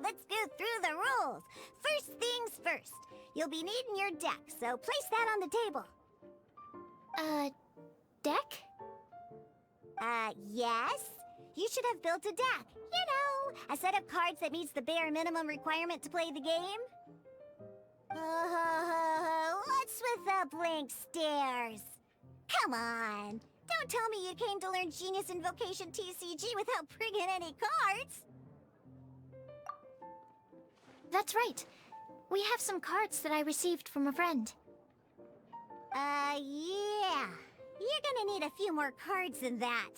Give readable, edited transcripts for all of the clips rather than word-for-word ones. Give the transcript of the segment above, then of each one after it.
let's go through the rules. First things first. You'll be needing your deck, so place that on the table. Deck? Yes. You should have built a deck. You know, a set of cards that meets the bare minimum requirement to play the game. What's with the blank stares? Come on. Don't tell me you came to learn Genius Invocation TCG without bringing any cards. That's right. We have some cards that I received from a friend. Yeah. You're gonna need a few more cards than that.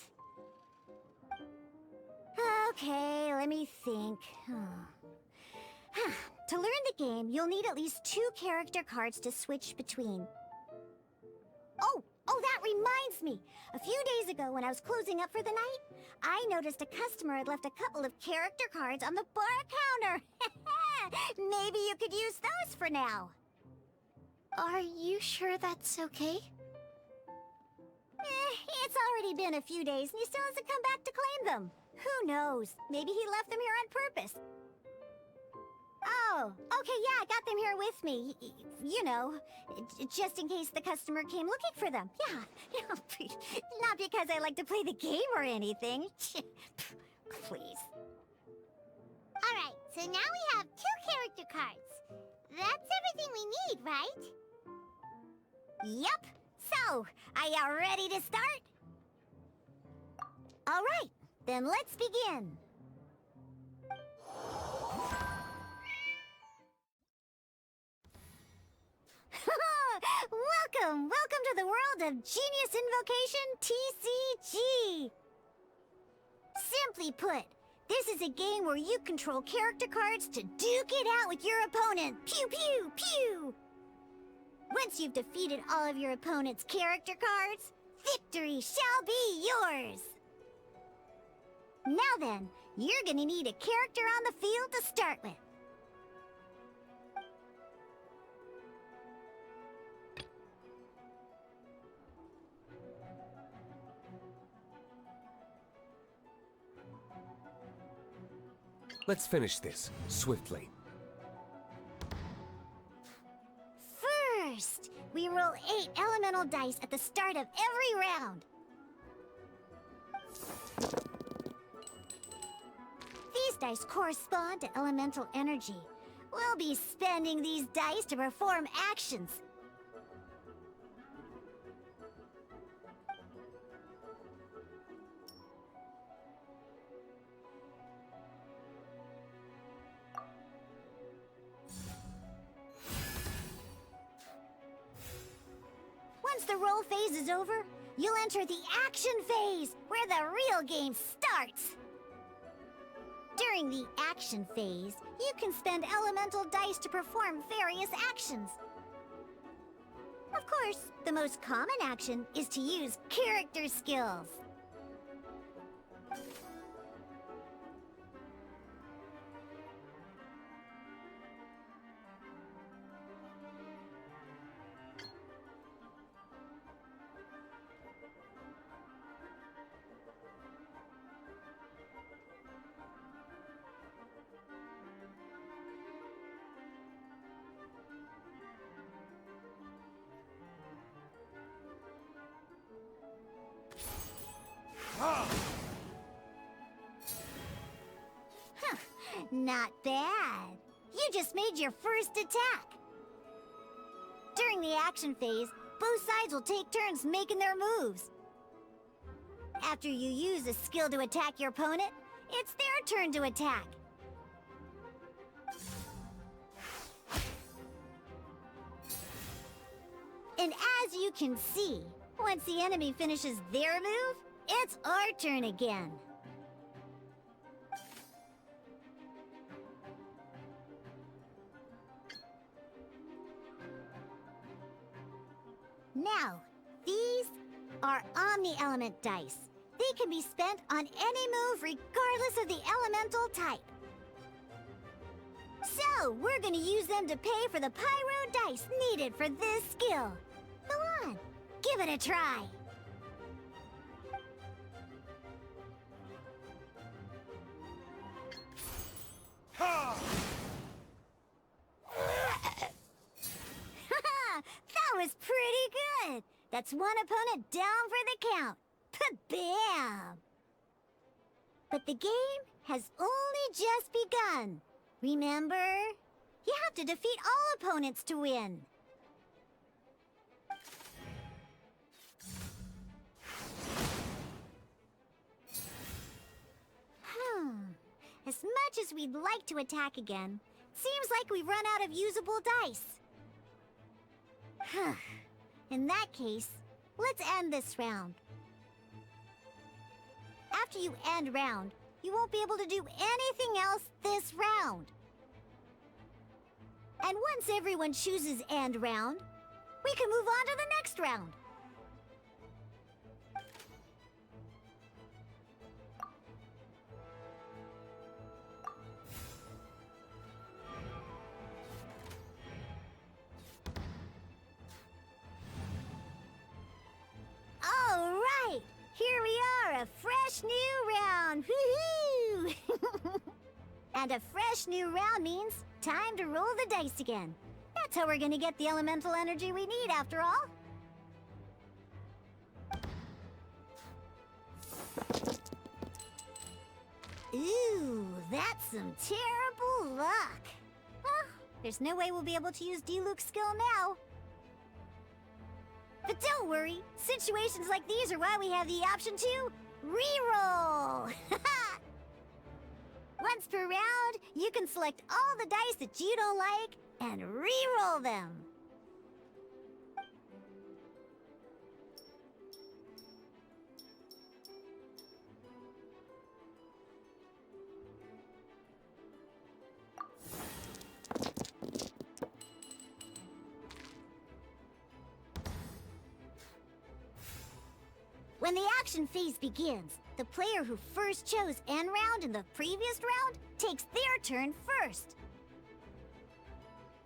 Okay, let me think. To learn the game, you'll need at least 2 character cards to switch between. Oh, that reminds me. A few days ago, when I was closing up for the night, I noticed a customer had left a couple of character cards on the bar counter. Maybe you could use those for now. Are you sure that's okay? It's already been a few days and he still hasn't come back to claim them. Who knows? Maybe he left them here on purpose. Oh, okay, yeah, I got them here with me. You know, just in case the customer came looking for them. Yeah, not because I like to play the game or anything. Please. Alright, so now we have 2 character cards. That's everything we need, right? Yep. So, are you ready to start? All right, then let's begin. Welcome to the world of Genius Invocation TCG. Simply put, this is a game where you control character cards to duke it out with your opponent. Pew, pew, pew! Once you've defeated all of your opponent's character cards, victory shall be yours! Now then, you're gonna need a character on the field to start with. Let's finish this, swiftly. First, we roll 8 elemental dice at the start of every round. These dice correspond to elemental energy. We'll be spending these dice to perform actions. Once the roll phase is over, you'll enter the action phase, where the real game starts. During the action phase, you can spend elemental dice to perform various actions. Of course, the most common action is to use character skills. Not bad. You just made your first attack. During the action phase, both sides will take turns making their moves. After you use a skill to attack your opponent, it's their turn to attack. And as you can see, once the enemy finishes their move, it's our turn again. Now, these are Omni-Element dice. They can be spent on any move regardless of the elemental type. So, we're gonna use them to pay for the pyro dice needed for this skill. Go on, give it a try. Ha! That's one opponent down for the count. Bam! But the game has only just begun. Remember? You have to defeat all opponents to win. As much as we'd like to attack again, seems like we've run out of usable dice. In that case, let's end this round. After you end round, you won't be able to do anything else this round. And once everyone chooses end round, we can move on to the next round. All right, here we are, a fresh new round. Woohoo! And a fresh new round means time to roll the dice again. That's how we're gonna get the elemental energy we need, after all. Ooh, that's some terrible luck. Well, there's no way we'll be able to use Diluc's skill now. But don't worry, situations like these are why we have the option to reroll. Once per round, you can select all the dice that you don't like and re-roll them. When the action phase begins, the player who first chose end round in the previous round takes their turn first.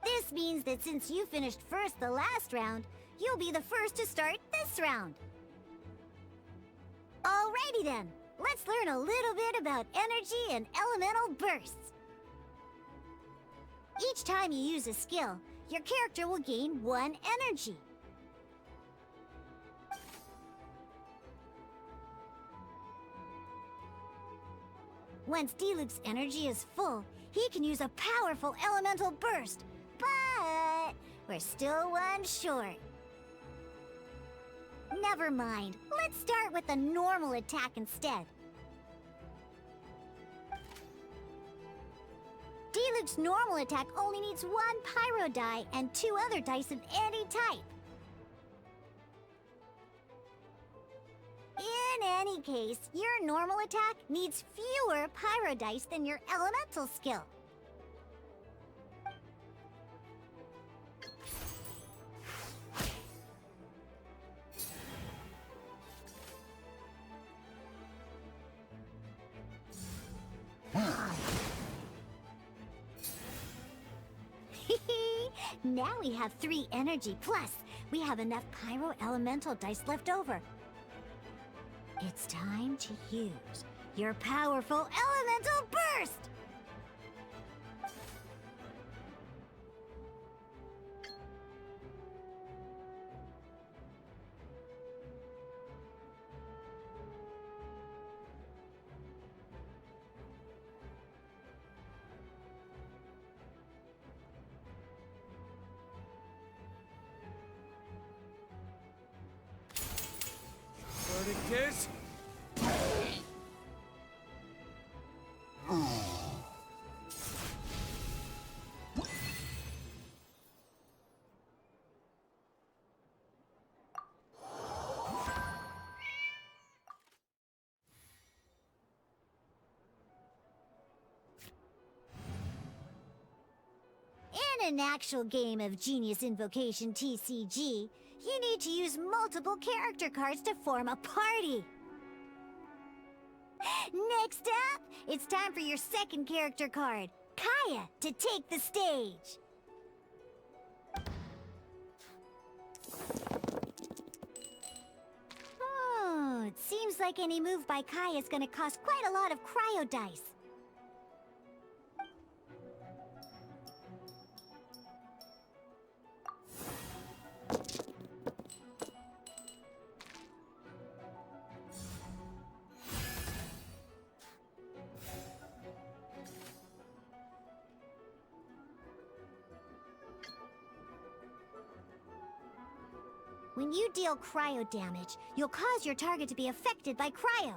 This means that since you finished first the last round, you'll be the first to start this round. Alrighty then, let's learn a little bit about energy and elemental bursts. Each time you use a skill, your character will gain 1 energy. Once Diluc's energy is full, he can use a powerful elemental burst. But we're still 1 short. Never mind. Let's start with a normal attack instead. Diluc's normal attack only needs 1 pyro die and 2 other dice of any type. In any case, your normal attack needs fewer pyro dice than your elemental skill. Now we have 3 energy, plus we have enough pyro elemental dice left over. It's time to use your powerful elemental burst! Spartacus? In an actual game of Genius Invocation TCG, you need to use multiple character cards to form a party. Next up, it's time for your second character card, Kaya, to take the stage. Oh, it seems like any move by Kaya is gonna cost quite a lot of cryo dice. When you deal cryo damage, you'll cause your target to be affected by cryo.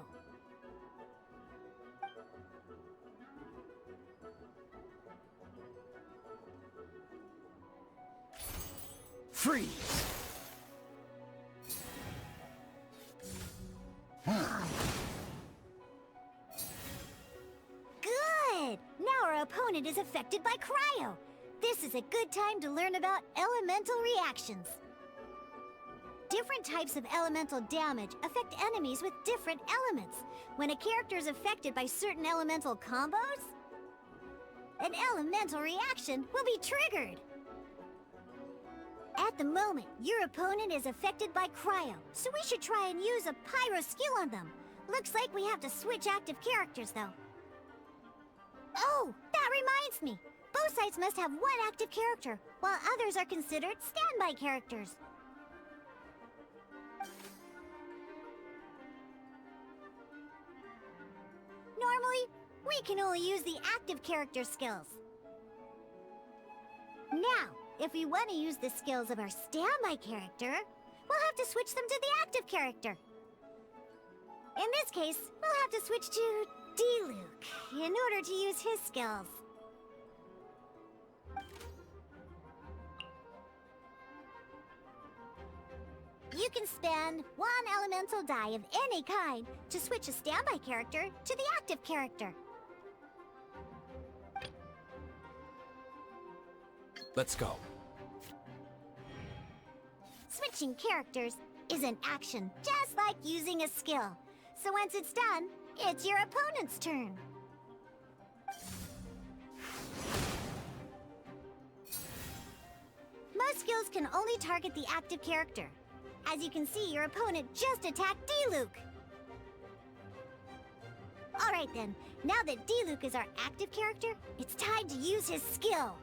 Freeze! Good! Now our opponent is affected by cryo. This is a good time to learn about elemental reactions. Different types of elemental damage affect enemies with different elements. When a character is affected by certain elemental combos, an elemental reaction will be triggered. At the moment, your opponent is affected by cryo, so we should try and use a pyro skill on them. Looks like we have to switch active characters, though. Oh, that reminds me. Both sides must have one active character, while others are considered standby characters. Normally, we can only use the active character skills. Now, if we want to use the skills of our standby character, we'll have to switch them to the active character. In this case, we'll have to switch to D-Luke in order to use his skills. You can spend one elemental die of any kind to switch a standby character to the active character. Let's go. Switching characters is an action, just like using a skill. So once it's done, it's your opponent's turn. Most skills can only target the active character. As you can see, your opponent just attacked D-Luke. Alright then, now that D-Luke is our active character, it's time to use his skill.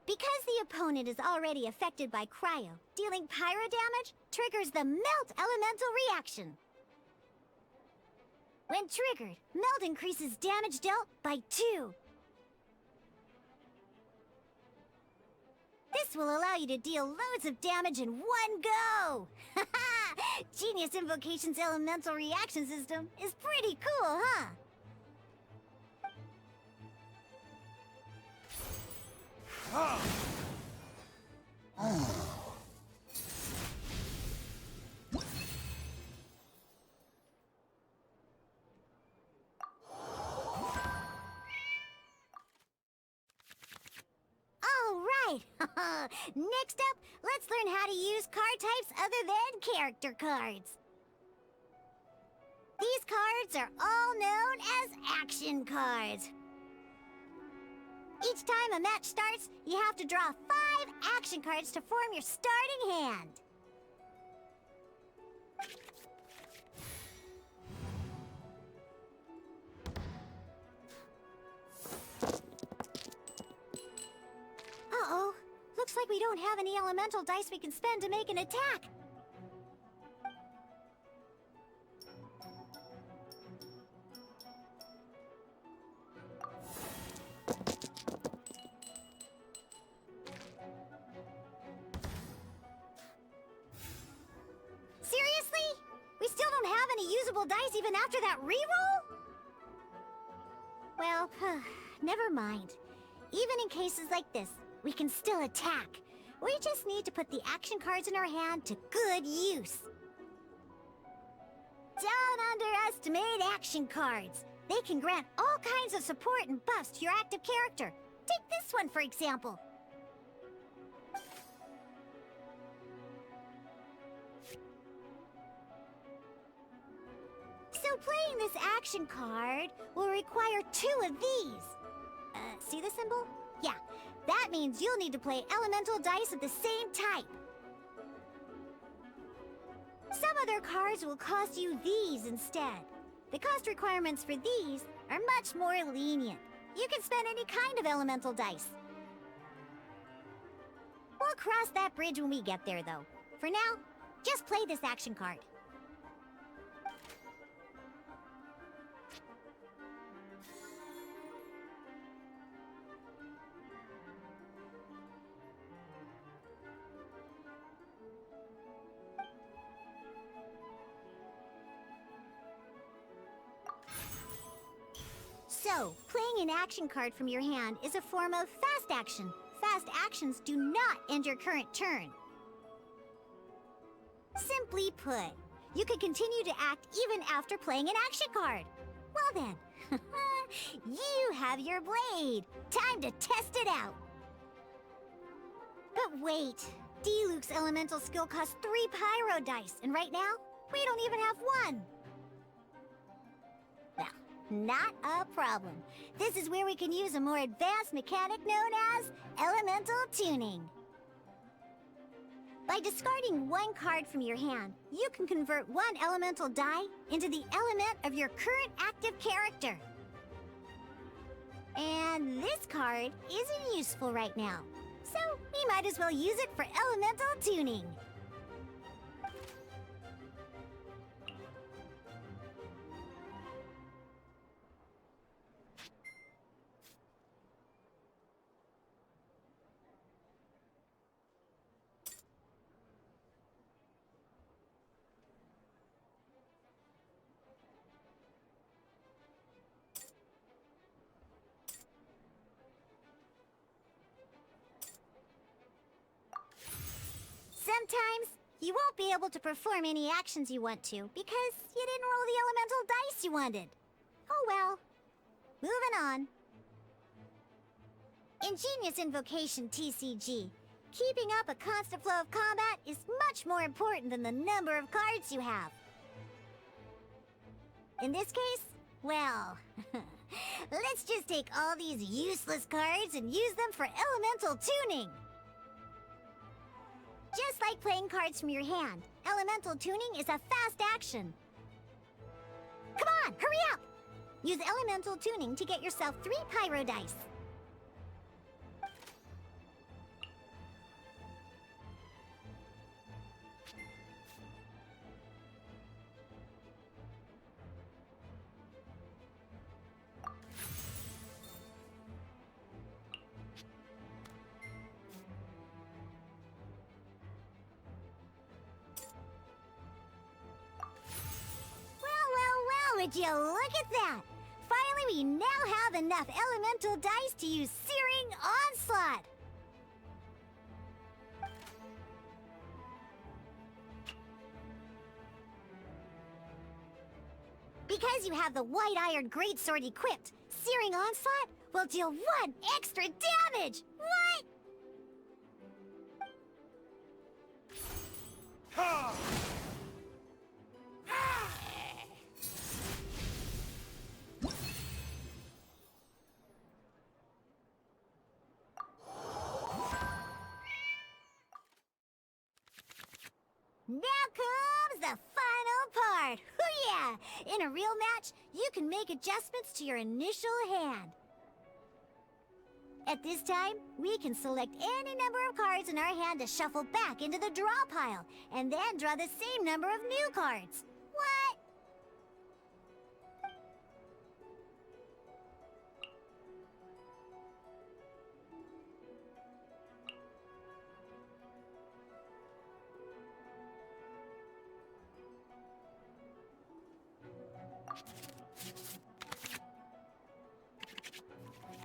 Because the opponent is already affected by cryo, dealing pyro damage triggers the Melt Elemental reaction. When triggered, Melt increases damage dealt by 2. This will allow you to deal loads of damage in one go! Genius Invocation's elemental reaction system is pretty cool, huh? Alright! Next up, let's learn how to use card types other than character cards. These cards are all known as action cards. Each time a match starts, you have to draw 5 action cards to form your starting hand. Uh-oh. Looks like we don't have any elemental dice we can spend to make an attack. Dice even after that reroll? Well, never mind. Even in cases like this, we can still attack. We just need to put the action cards in our hand to good use. Don't underestimate action cards. They can grant all kinds of support and buffs to your active character. Take this one, for example. So playing this action card will require 2 of these. See the symbol? Yeah, that means you'll need to play elemental dice of the same type. Some other cards will cost you these instead. The cost requirements for these are much more lenient. You can spend any kind of elemental dice. We'll cross that bridge when we get there, though. For now, just play this action card. So, playing an action card from your hand is a form of fast action. Fast actions do not end your current turn. Simply put, you can continue to act even after playing an action card. Well then, you have your blade. Time to test it out. But wait, Diluc's elemental skill costs 3 pyro dice, and right now, we don't even have one. Well, not a problem. This is where we can use a more advanced mechanic known as elemental tuning. By discarding one card from your hand, you can convert one elemental die into the element of your current active character. And this card isn't useful right now, so we might as well use it for elemental tuning. Sometimes, you won't be able to perform any actions you want to because you didn't roll the elemental dice you wanted. Oh well. Moving on. In Genius Invocation TCG, keeping up a constant flow of combat is much more important than the number of cards you have. In this case, well, let's just take all these useless cards and use them for elemental tuning. Just like playing cards from your hand, elemental tuning is a fast action. Come on, hurry up! Use elemental tuning to get yourself 3 pyro dice. Would you look at that? Finally, we now have enough elemental dice to use Searing Onslaught. Because you have the White Iron Greatsword equipped, Searing Onslaught will deal 1 extra damage! What? Now comes the final part! Hoo-yeah! In a real match, you can make adjustments to your initial hand. At this time, we can select any number of cards in our hand to shuffle back into the draw pile, and then draw the same number of new cards. What?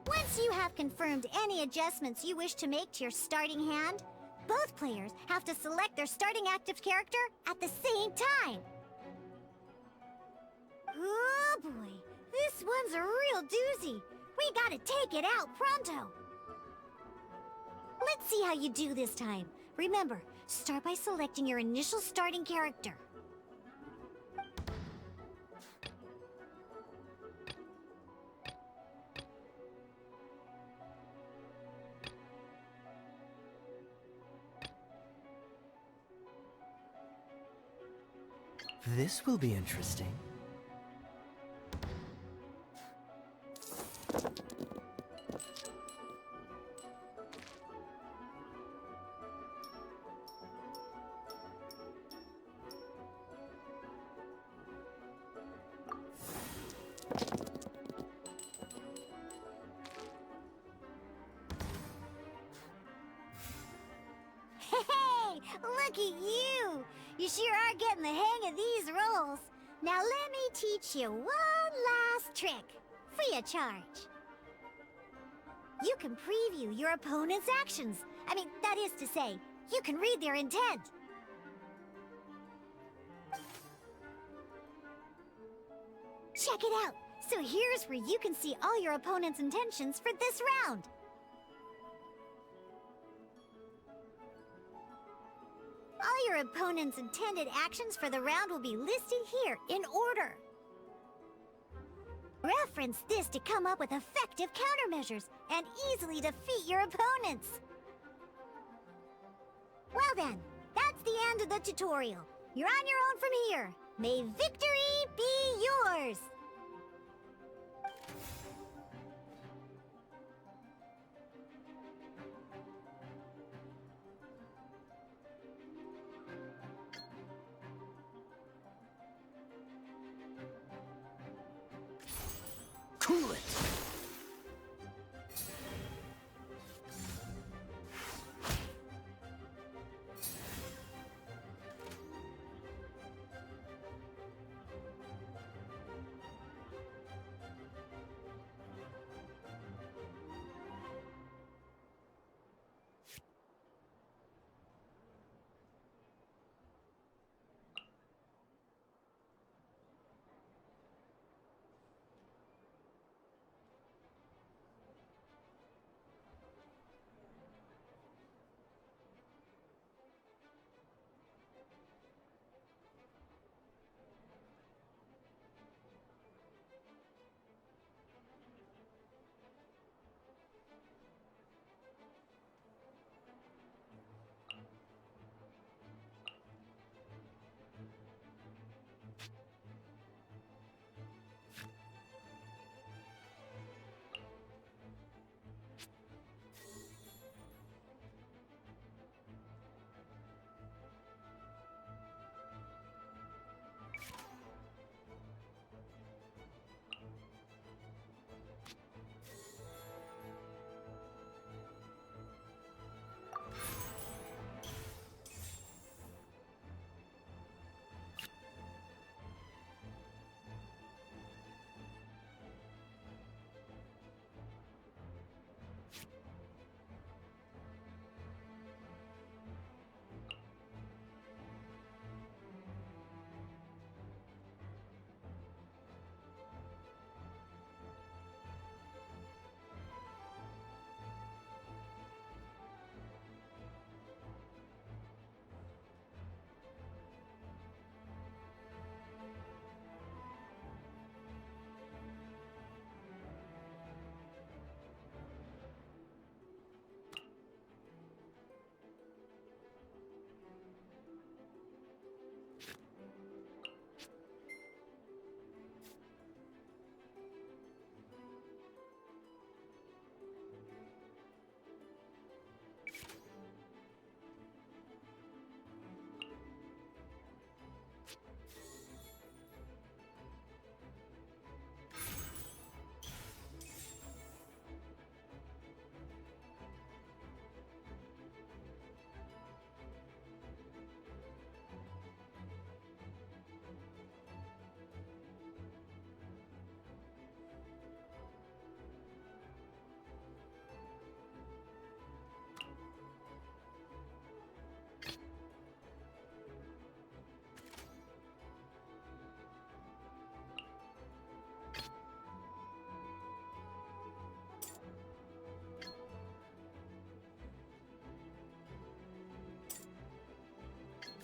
Once you have confirmed any adjustments you wish to make to your starting hand, both players have to select their starting active character at the same time. Oh boy, this one's a real doozy. We gotta take it out pronto. Let's see how you do this time. Remember, start by selecting your initial starting character. This will be interesting. Look at you! You sure are getting the hang of these rolls. Now let me teach you one last trick, free of charge. You can preview your opponent's actions. I mean, that is to say, you can read their intent. Check it out! So here's where you can see all your opponent's intentions for this round. All your opponent's intended actions for the round will be listed here in order. Reference this to come up with effective countermeasures and easily defeat your opponents. Well then, that's the end of the tutorial. You're on your own from here. May victory be yours! Cool it!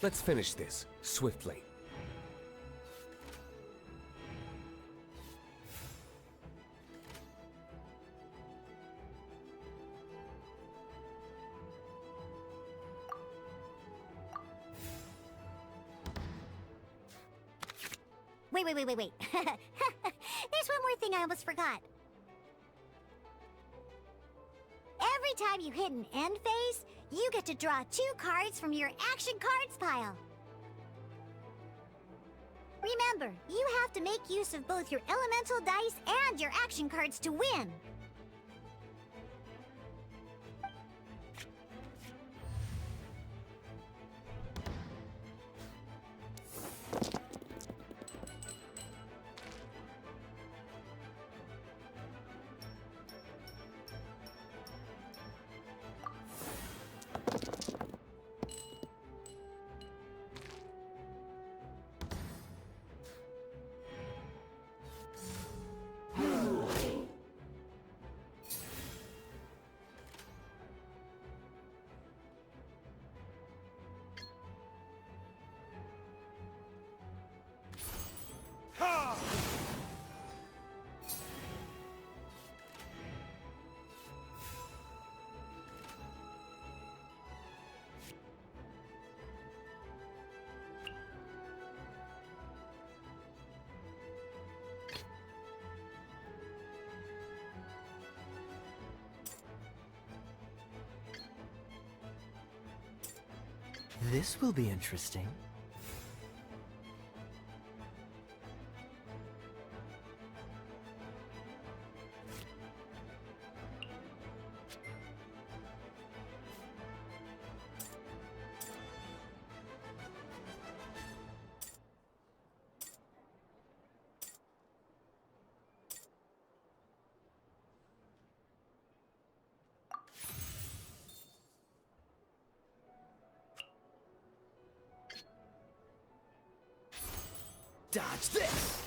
Let's finish this swiftly. Wait. There's one more thing I almost forgot. Every time you hit an end phase, you get to draw 2 cards from your action cards pile. Remember, you have to make use of both your elemental dice and your action cards to win. This will be interesting. Dodge this!